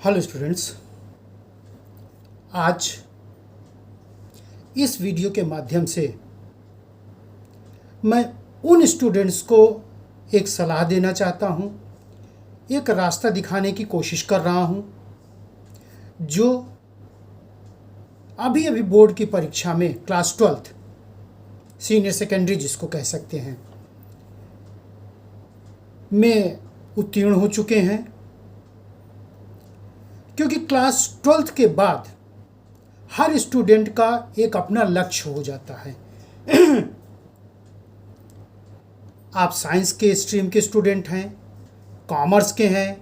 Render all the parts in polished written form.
Hello students, आज इस video के माध्यम से मैं उन स्टूडेंट्स को एक सलाह देना चाहता हूं, एक रास्ता दिखाने की कोशिश कर रहा हूं, जो अभी अभी बोर्ड की परीक्षा में क्लास 12th सीनियर सेकेंडरी जिसको कह सकते हैं में उत्तीर्ण हो चुके हैं। क्योंकि क्लास 12th के बाद हर स्टूडेंट का एक अपना लक्ष्य हो जाता है। आप साइंस के स्ट्रीम के स्टूडेंट हैं, कॉमर्स के हैं,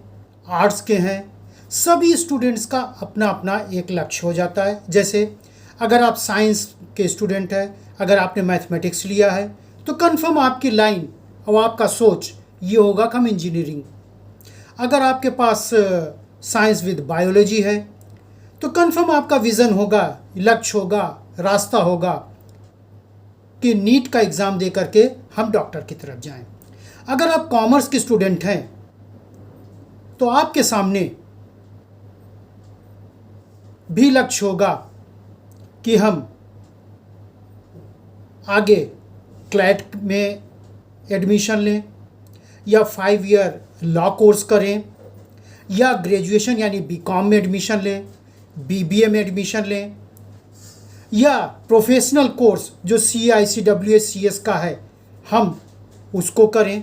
आर्ट्स के हैं, सभी स्टूडेंट्स का अपना अपना एक लक्ष्य हो जाता है। जैसे अगर आप साइंस के स्टूडेंट हैं, अगर आपने मैथमेटिक्स लिया है तो कंफर्म आपकी लाइन और आपका सोच ये होगा कि हम इंजीनियरिंग। अगर आपके पास साइंस विद बायोलॉजी है तो कंफर्म आपका विज़न होगा, लक्ष्य होगा, रास्ता होगा कि नीट का एग्ज़ाम दे करके हम डॉक्टर की तरफ जाएं। अगर आप कॉमर्स के स्टूडेंट हैं तो आपके सामने भी लक्ष्य होगा कि हम आगे क्लैट में एडमिशन लें या 5 ईयर लॉ कोर्स करें या ग्रेजुएशन यानी बीकॉम में एडमिशन लें, बीबीए में एडमिशन लें या प्रोफेशनल कोर्स जो CICWS का है हम उसको करें।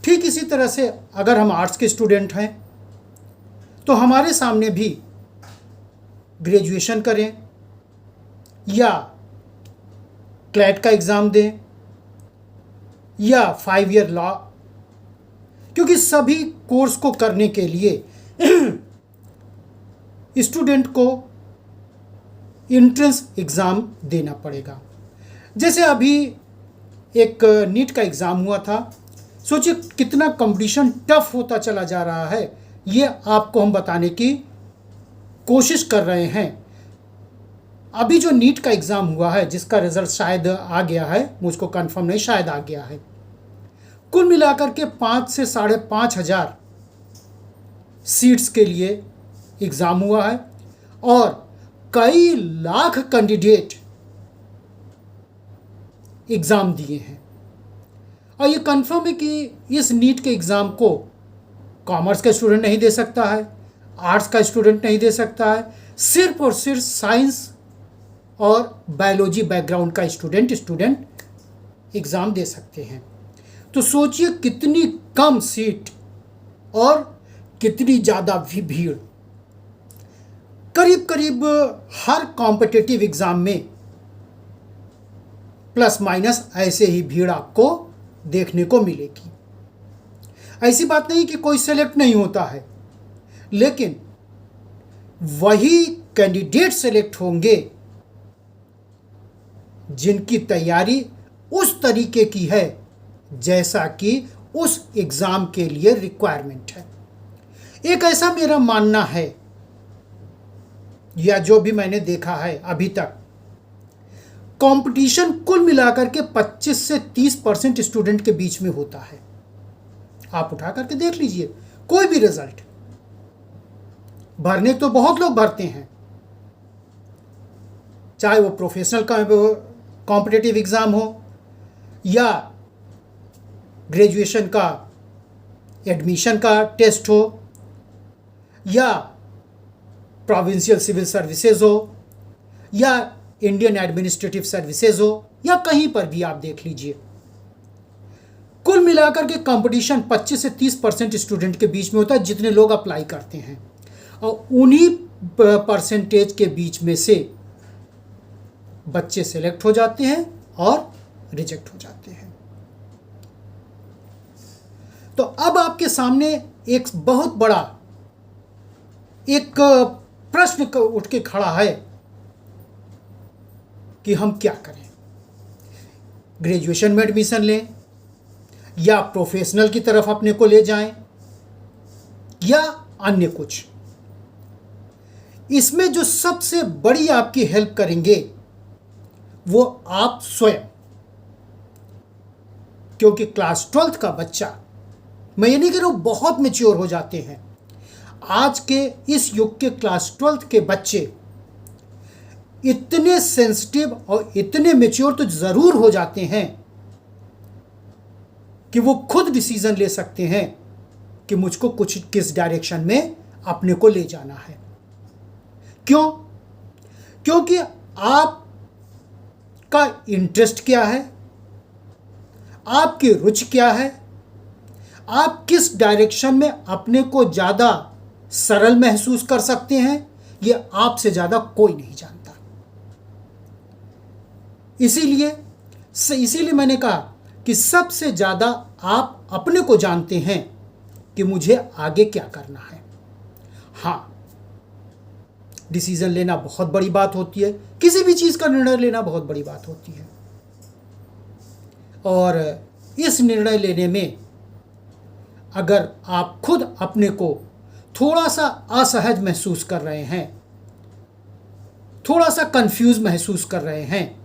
ठीक इसी तरह से अगर हम आर्ट्स के स्टूडेंट हैं तो हमारे सामने भी ग्रेजुएशन करें या क्लैट का एग्ज़ाम दें या 5 ईयर लॉ, क्योंकि सभी कोर्स को करने के लिए स्टूडेंट को एंट्रेंस एग्ज़ाम देना पड़ेगा। जैसे अभी एक नीट का एग्ज़ाम हुआ था, सोचिए कितना कंपटीशन टफ होता चला जा रहा है, ये आपको हम बताने की कोशिश कर रहे हैं। अभी जो नीट का एग्ज़ाम हुआ है जिसका रिज़ल्ट शायद आ गया है, मुझको कंफर्म नहीं, शायद आ गया है, कुल मिलाकर के 5 से 5,500 सीट्स के लिए एग्ज़ाम हुआ है और कई लाख कैंडिडेट एग्ज़ाम दिए हैं। और ये कंफर्म है कि इस नीट के एग्ज़ाम को कॉमर्स का स्टूडेंट नहीं दे सकता है, आर्ट्स का स्टूडेंट नहीं दे सकता है, सिर्फ और सिर्फ साइंस और बायोलॉजी बैकग्राउंड का स्टूडेंट एग्ज़ाम दे सकते हैं। तो सोचिए कितनी कम सीट और कितनी ज़्यादा भी भीड़। करीब करीब हर कॉम्पिटिटिव एग्ज़ाम में प्लस माइनस ऐसे ही भीड़ आपको देखने को मिलेगी। ऐसी बात नहीं कि कोई सेलेक्ट नहीं होता है, लेकिन वही कैंडिडेट सेलेक्ट होंगे जिनकी तैयारी उस तरीके की है जैसा कि उस एग्ज़ाम के लिए रिक्वायरमेंट है। एक ऐसा मेरा मानना है, या जो भी मैंने देखा है अभी तक, कंपटीशन कुल मिलाकर के 25 से 30% स्टूडेंट के बीच में होता है। आप उठा करके देख लीजिए कोई भी रिजल्ट, भरने तो बहुत लोग भरते हैं, चाहे वो प्रोफेशनल का कॉम्पिटिटिव एग्ज़ाम हो या ग्रेजुएशन का एडमिशन का टेस्ट हो या प्रोविंशियल सिविल सर्विसेज हो या इंडियन एडमिनिस्ट्रेटिव सर्विसेज हो या कहीं पर भी आप देख लीजिए। कुल मिलाकर के कंपटीशन 25 से 30% स्टूडेंट के बीच में होता है जितने लोग अप्लाई करते हैं, और उन्हीं परसेंटेज के बीच में से बच्चे सेलेक्ट हो जाते हैं और रिजेक्ट हो जाते हैं। तो अब आपके सामने एक बहुत बड़ा एक प्रश्न उठ के खड़ा है कि हम क्या करें। ग्रेजुएशन में एडमिशन लें या प्रोफेशनल की तरफ अपने को ले जाएं या अन्य कुछ। इसमें जो सबसे बड़ी आपकी हेल्प करेंगे वो आप स्वयं, क्योंकि क्लास 12th का बच्चा, मैं ये नहीं कह रहा हूँ बहुत मैच्योर हो जाते हैं, आज के इस युग के क्लास 12th के बच्चे इतने सेंसिटिव और इतने मेच्योर तो ज़रूर हो जाते हैं कि वो खुद डिसीजन ले सकते हैं कि मुझको किस डायरेक्शन में अपने को ले जाना है। क्यों? क्योंकि आपका इंटरेस्ट क्या है, आपकी रुचि क्या है, आप किस डायरेक्शन में अपने को ज़्यादा सरल महसूस कर सकते हैं, ये आपसे ज़्यादा कोई नहीं जानता। इसीलिए मैंने कहा कि सबसे ज़्यादा आप अपने को जानते हैं कि मुझे आगे क्या करना है। हाँ, डिसीजन लेना बहुत बड़ी बात होती है, किसी भी चीज़ का निर्णय लेना बहुत बड़ी बात होती है, और इस निर्णय लेने में अगर आप खुद अपने को थोड़ा सा असहज महसूस कर रहे हैं, थोड़ा सा कंफ्यूज महसूस कर रहे हैं,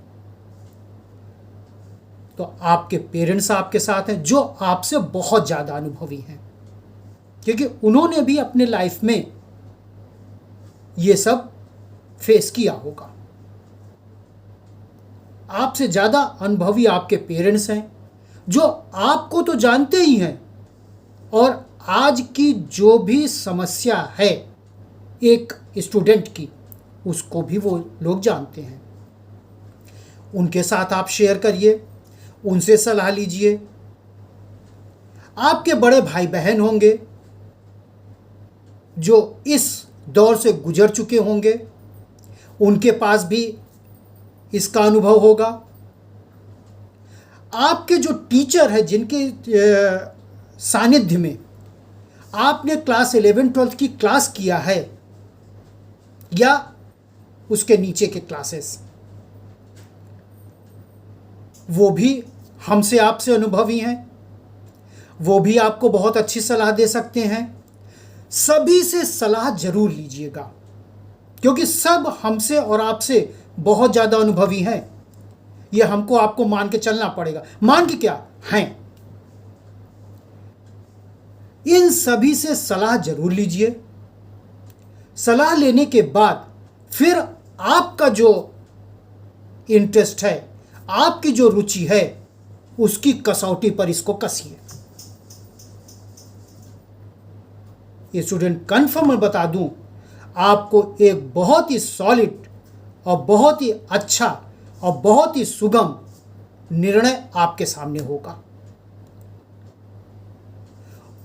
तो आपके पेरेंट्स आपके साथ हैं जो आपसे बहुत ज़्यादा अनुभवी हैं, क्योंकि उन्होंने भी अपने लाइफ में ये सब फेस किया होगा। आपसे ज़्यादा अनुभवी आपके पेरेंट्स हैं जो आपको तो जानते ही हैं, और आज की जो भी समस्या है एक स्टूडेंट की, उसको भी वो लोग जानते हैं। उनके साथ आप शेयर करिए, उनसे सलाह लीजिए। आपके बड़े भाई बहन होंगे जो इस दौर से गुजर चुके होंगे, उनके पास भी इसका अनुभव होगा। आपके जो टीचर हैं जिनके सानिध्य में आपने क्लास 11-12 की क्लास किया है या उसके नीचे के क्लासेस, वो भी हमसे आपसे अनुभवी हैं, वो भी आपको बहुत अच्छी सलाह दे सकते हैं। सभी से सलाह जरूर लीजिएगा, क्योंकि सब हमसे और आपसे बहुत ज़्यादा अनुभवी हैं। ये हमको आपको मान के चलना पड़ेगा। मान के क्या हैं, इन सभी से सलाह जरूर लीजिए। सलाह लेने के बाद फिर आपका जो इंटरेस्ट है, आपकी जो रुचि है, उसकी कसौटी पर इसको कसिए। ये स्टूडेंट कन्फर्म मैं बता दूं, आपको एक बहुत ही सॉलिड और बहुत ही अच्छा और बहुत ही सुगम निर्णय आपके सामने होगा।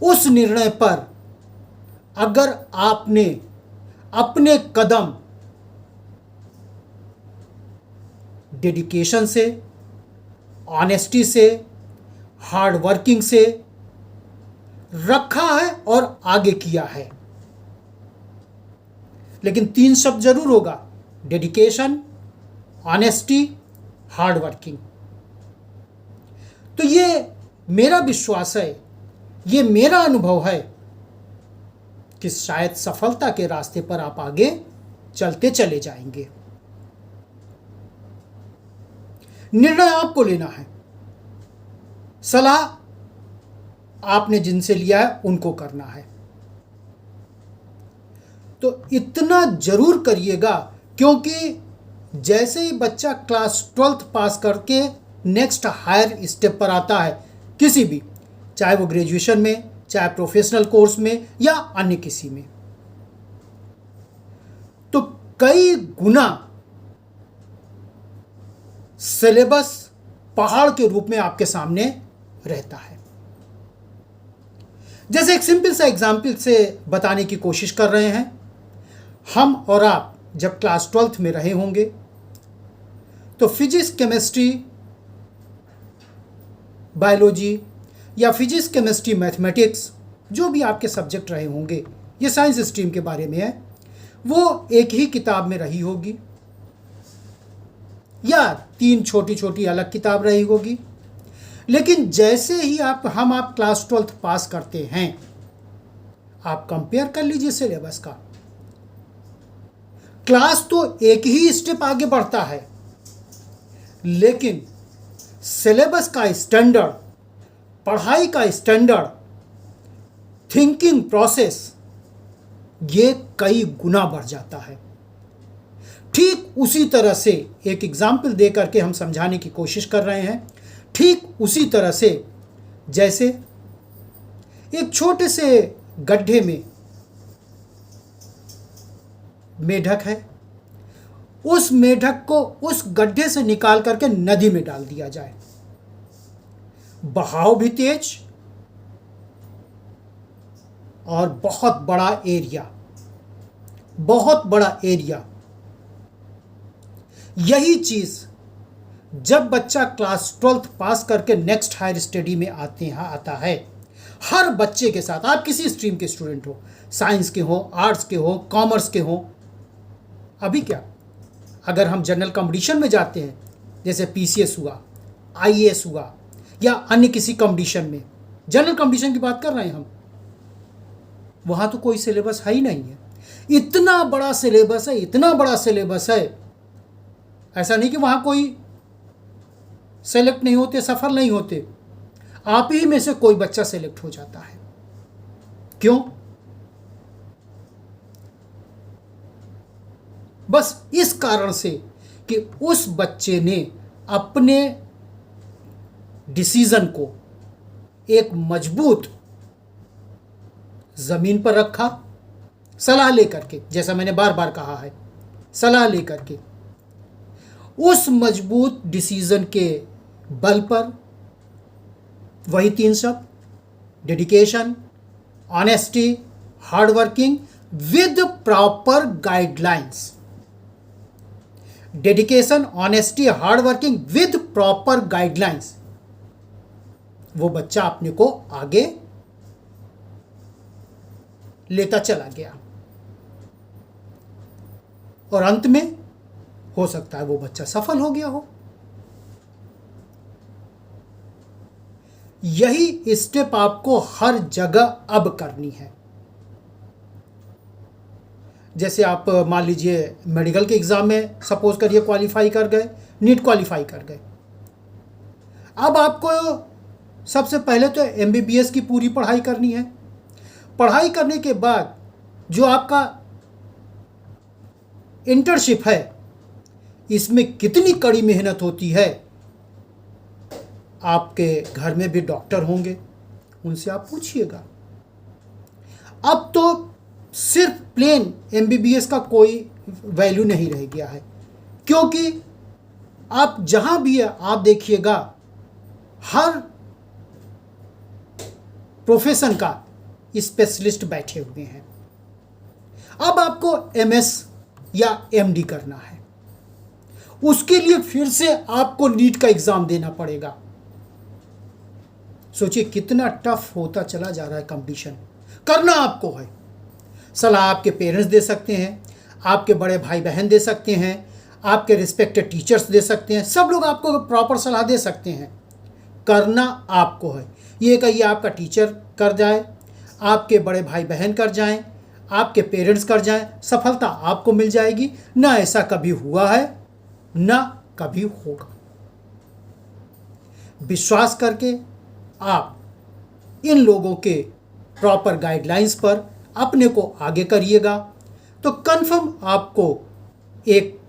उस निर्णय पर अगर आपने अपने कदम डेडिकेशन से, ऑनेस्टी से, हार्ड वर्किंग से रखा है और आगे किया है, लेकिन 3 शब्द जरूर होगा: डेडिकेशन, ऑनेस्टी, हार्ड वर्किंग। तो ये मेरा विश्वास है, ये मेरा अनुभव है कि शायद सफलता के रास्ते पर आप आगे चलते चले जाएंगे। निर्णय आपको लेना है, सलाह आपने जिनसे लिया है उनको करना है। तो इतना जरूर करिएगा, क्योंकि जैसे ही बच्चा क्लास 12th पास करके नेक्स्ट हायर स्टेप पर आता है, किसी भी, चाहे वो ग्रेजुएशन में, चाहे प्रोफेशनल कोर्स में या अन्य किसी में, तो कई गुना सिलेबस पहाड़ के रूप में आपके सामने रहता है। जैसे एक सिंपल सा एग्जाम्पल से बताने की कोशिश कर रहे हैं, हम और आप जब क्लास 12th में रहे होंगे तो फिजिक्स, केमिस्ट्री, बायोलॉजी या फिजिक्स, केमिस्ट्री, मैथमेटिक्स, जो भी आपके सब्जेक्ट रहे होंगे, ये साइंस स्ट्रीम के बारे में है, वो एक ही किताब में रही होगी या 3 छोटी छोटी अलग किताब रही होगी। लेकिन जैसे ही आप क्लास 12th पास करते हैं, आप कंपेयर कर लीजिए सिलेबस का। क्लास तो एक ही स्टेप आगे बढ़ता है, लेकिन सिलेबस का स्टैंडर्ड, पढ़ाई का स्टैंडर्ड, थिंकिंग प्रोसेस ये कई गुना बढ़ जाता है। ठीक उसी तरह से एक एग्जाम्पल दे करके हम समझाने की कोशिश कर रहे हैं। ठीक उसी तरह से जैसे एक छोटे से गड्ढे में मेढक है, उस मेढक को उस गड्ढे से निकाल करके नदी में डाल दिया जाए, बहाव भी तेज और बहुत बड़ा एरिया। यही चीज जब बच्चा क्लास 12th पास करके नेक्स्ट हायर स्टडी में आता है, हर बच्चे के साथ, आप किसी स्ट्रीम के स्टूडेंट हो, साइंस के हो, आर्ट्स के हो, कॉमर्स के हो, अभी क्या, अगर हम जनरल कंपटीशन में जाते हैं, जैसे पीसीएस हुआ, आईएएस हुआ, या अन्य किसी कंपटीशन में, जनरल कंपटीशन की बात कर रहे हैं हम, वहाँ तो कोई सिलेबस है ही नहीं है। इतना बड़ा सिलेबस है, ऐसा नहीं कि वहाँ कोई सेलेक्ट नहीं होते, सफल नहीं होते, आप ही में से कोई बच्चा सेलेक्ट हो जाता है। क्यों? बस इस कारण से कि उस बच्चे ने अपने डिसीजन को एक मजबूत जमीन पर रखा, सलाह लेकर के, जैसा मैंने बार बार कहा है, सलाह लेकर के उस मजबूत डिसीजन के बल पर वही 3 शब्द, dedication, honesty, hardworking with proper guidelines, dedication, honesty, hardworking with proper guidelines, वो बच्चा अपने को आगे लेता चला गया और अंत में हो सकता है वो बच्चा सफल हो गया हो। यही स्टेप आपको हर जगह अब करनी है। जैसे आप मान लीजिए मेडिकल के एग्जाम में सपोज करिए क्वालिफाई कर गए, नीट क्वालिफाई कर गए, अब आपको सबसे पहले तो एमबीबीएस की पूरी पढ़ाई करनी है। पढ़ाई करने के बाद जो आपका इंटर्नशिप है, इसमें कितनी कड़ी मेहनत होती है। आपके घर में भी डॉक्टर होंगे, उनसे आप पूछिएगा। अब तो सिर्फ प्लेन एमबीबीएस का कोई वैल्यू नहीं रह गया है, क्योंकि आप जहां भी है आप देखिएगा हर प्रोफेशन का स्पेशलिस्ट बैठे हुए हैं। अब आपको एमएस या एमडी करना है, उसके लिए फिर से आपको नीट का एग्जाम देना पड़ेगा। सोचिए कितना टफ होता चला जा रहा है कंपटीशन। करना आपको है, सलाह आपके पेरेंट्स दे सकते हैं, आपके बड़े भाई बहन दे सकते हैं, आपके रिस्पेक्टेड टीचर्स दे सकते हैं, सब लोग आपको प्रॉपर सलाह दे सकते हैं। करना आपको है। ये कहिए आपका टीचर कर जाए, आपके बड़े भाई बहन कर जाएं, आपके पेरेंट्स कर जाएं, सफलता आपको मिल जाएगी। ना ऐसा कभी हुआ है, ना कभी होगा। विश्वास करके आप इन लोगों के प्रॉपर गाइडलाइंस पर अपने को आगे करिएगा, तो कन्फर्म आपको एक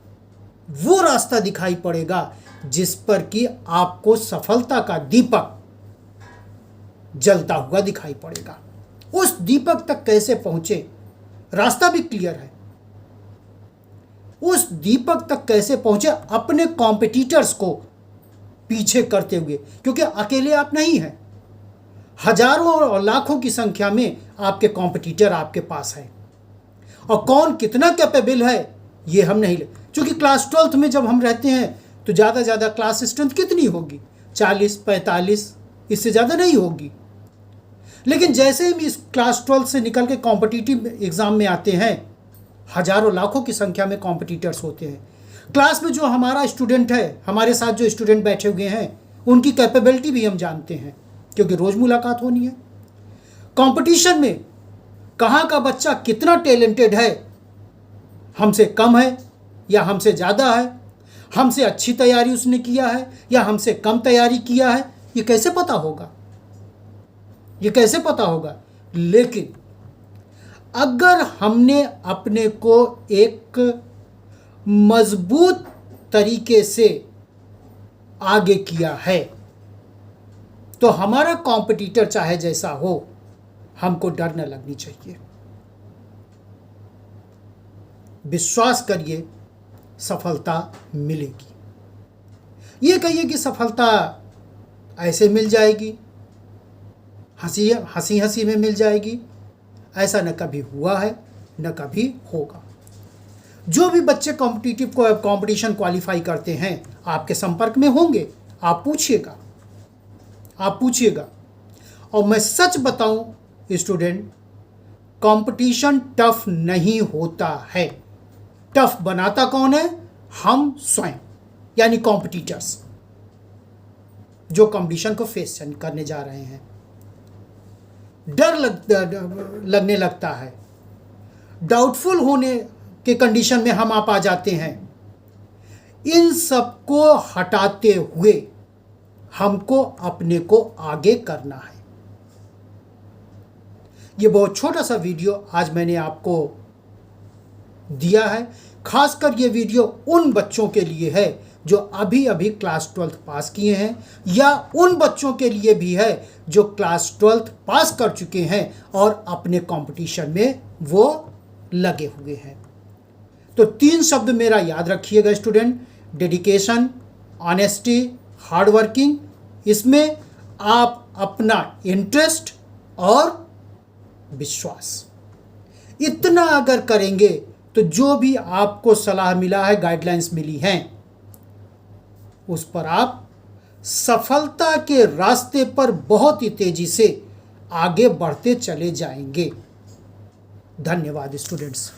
वो रास्ता दिखाई पड़ेगा जिस पर कि आपको सफलता का दीपक जलता हुआ दिखाई पड़ेगा। उस दीपक तक कैसे पहुंचे, रास्ता भी क्लियर है। उस दीपक तक कैसे पहुंचे, अपने कॉम्पिटिटर्स को पीछे करते हुए, क्योंकि अकेले आप नहीं हैं, हजारों और लाखों की संख्या में आपके कॉम्पिटिटर आपके पास है। और कौन कितना कैपेबल है ये हम नहीं ले, क्योंकि क्लास 12th में जब हम रहते हैं तो ज़्यादा ज़्यादा क्लास स्ट्रेंथ कितनी होगी, 40, 45, इससे ज़्यादा नहीं होगी। लेकिन जैसे हम इस क्लास 12 से निकल के कॉम्पिटिटिव एग्ज़ाम में आते हैं, हजारों लाखों की संख्या में कॉम्पिटिटर्स होते हैं। क्लास में जो हमारा स्टूडेंट है, हमारे साथ जो स्टूडेंट बैठे हुए हैं, उनकी कैपेबिलिटी भी हम जानते हैं, क्योंकि रोज़ मुलाकात होनी है। कंपटीशन में कहाँ का बच्चा कितना टैलेंटेड है, हमसे कम है या हमसे ज़्यादा है, हमसे अच्छी तैयारी उसने किया है या हमसे कम तैयारी किया है, ये कैसे पता होगा? ये कैसे पता होगा? लेकिन अगर हमने अपने को एक मजबूत तरीके से आगे किया है तो हमारा कॉम्पिटिटर चाहे जैसा हो, हमको डर न लगनी चाहिए। विश्वास करिए, सफलता मिलेगी। ये कहिए कि सफलता ऐसे मिल जाएगी, हंसी हंसी में मिल जाएगी, ऐसा न कभी हुआ है न कभी होगा। जो भी बच्चे कंपटीशन क्वालिफाई करते हैं आपके संपर्क में होंगे, आप पूछिएगा। और मैं सच बताऊं स्टूडेंट, कंपटीशन टफ नहीं होता है। टफ बनाता कौन है? हम स्वयं, यानी कॉम्पिटिटर्स जो कंपटीशन को फेस करने जा रहे हैं। डर लगने लगता है, डाउटफुल होने के कंडीशन में हम आप आ जाते हैं। इन सब को हटाते हुए हमको अपने को आगे करना है। ये बहुत छोटा सा वीडियो आज मैंने आपको दिया है। खासकर ये वीडियो उन बच्चों के लिए है जो अभी अभी क्लास 12th पास किए हैं, या उन बच्चों के लिए भी है जो क्लास 12th पास कर चुके हैं और अपने कंपटीशन में वो लगे हुए हैं। तो 3 शब्द मेरा याद रखिएगा student: dedication, honesty, hard working. इसमें आप अपना इंटरेस्ट और विश्वास, इतना अगर करेंगे तो जो भी आपको सलाह मिला है, गाइडलाइंस मिली हैं, उस पर आप सफलता के रास्ते पर बहुत ही तेजी से आगे बढ़ते चले जाएंगे। धन्यवाद स्टूडेंट्स।